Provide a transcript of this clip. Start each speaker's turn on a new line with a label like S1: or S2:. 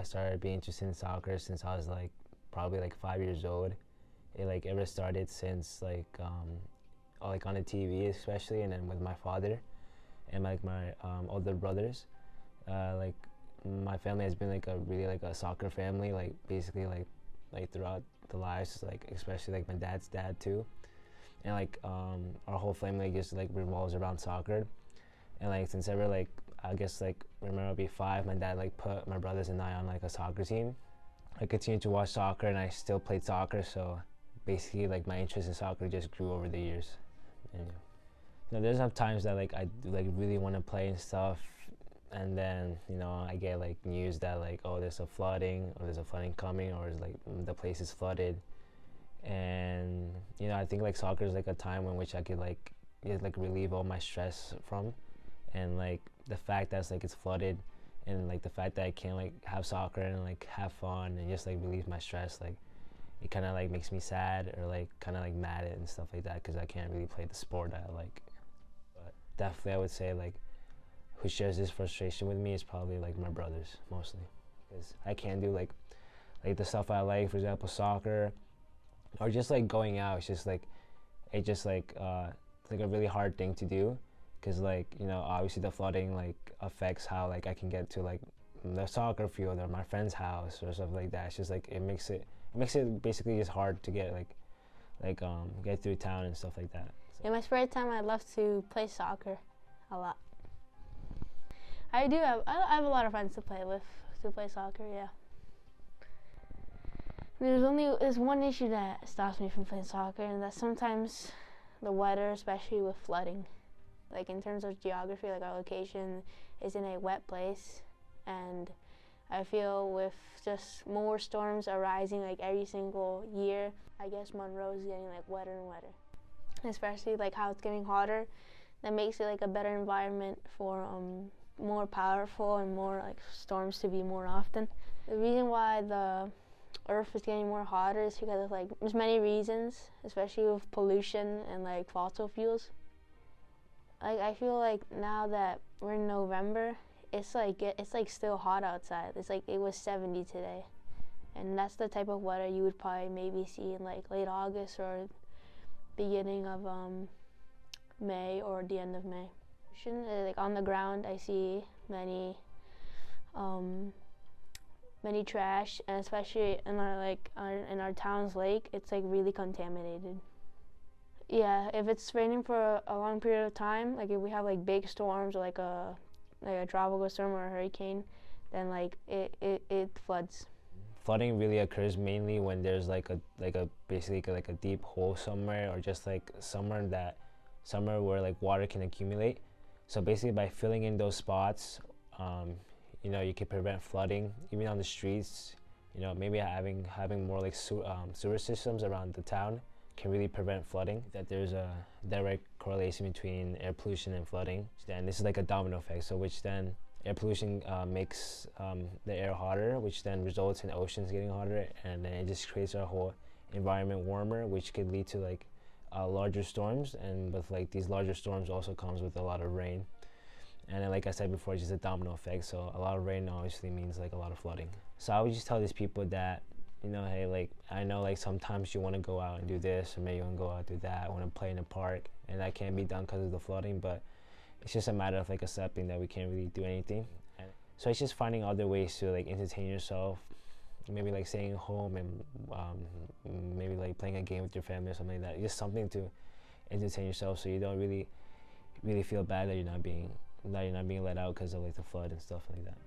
S1: I started being interested in soccer since I was like probably like 5 years old. It like ever started since like on the TV especially, and then with my father and like my older brothers. Like my family has been like a really like a soccer family, like basically like throughout the lives, like especially like my dad's dad too, and like our whole family just like revolves around soccer. And like since ever like I guess like remember I'll be 5, my dad like put my brothers and I on like a soccer team. I continued to watch soccer and I still played soccer, so basically like my interest in soccer just grew over the years. And there's some times that like I like really want to play and stuff, and then I get like news that like, oh, there's a flooding or there's a flooding coming, or it's like the place is flooded. And I think like soccer is like a time in which I could like just like relieve all my stress from, and like the fact that it's flooded, and like the fact that I can't like have soccer and like have fun and just like relieve my stress, like it kind of like makes me sad or like kind of like mad and stuff like that, because I can't really play the sport that I like. But definitely I would say like who shares this frustration with me is probably like my brothers mostly, because I can't do like the stuff I like, for example soccer, or just like going out. It's just like it's like a really hard thing to do, because like obviously the flooding like affects how like I can get to like the soccer field or my friend's house or stuff like that. It's just like it makes it basically just hard to get get through town and stuff like that. So.
S2: In my spare time, I love to play soccer a lot. I have a lot of friends to play with to play soccer. Yeah. There's one issue that stops me from playing soccer, and that's sometimes the weather, especially with flooding. Like in terms of geography, like our location is in a wet place, and I feel with just more storms arising like every single year, I guess Monroe is getting like wetter and wetter. Especially like how it's getting hotter, that makes it like a better environment for more powerful and more like storms to be more often. The reason why the Earth is getting more hotter is because of like there's many reasons, especially with pollution and like fossil fuels. I feel like now that we're in November, it's like still hot outside. It's like it was 70 today, and that's the type of weather you would probably maybe see in like late August or beginning of May or the end of May. Like on the ground, I see many trash, and especially in our town's lake, it's like really contaminated. Yeah, if it's raining for a long period of time, like if we have like big storms or like a tropical storm or a hurricane, then like it floods.
S1: Flooding really occurs mainly when there's like a basically like a deep hole somewhere, or just like somewhere where like water can accumulate. So basically by filling in those spots, you can prevent flooding even on the streets. Maybe having more like sewer systems around the town can really prevent flooding. That there's a direct correlation between air pollution and flooding. Then this is like a domino effect, so which then air pollution makes the air hotter, which then results in oceans getting hotter, and then it just creates our whole environment warmer, which could lead to like larger storms. And with like these larger storms also comes with a lot of rain, and then like I said before, it's just a domino effect. So a lot of rain obviously means like a lot of flooding. So I would just tell these people that hey, like I know like sometimes you want to go out and do this, or maybe you want to go out and do that, want to play in the park, and that can't be done because of the flooding, but it's just a matter of like accepting that we can't really do anything. And so it's just finding other ways to like entertain yourself, maybe like staying home and maybe like playing a game with your family or something like that. Just something to entertain yourself, so you don't really feel bad that you're not being let out because of like the flood and stuff like that.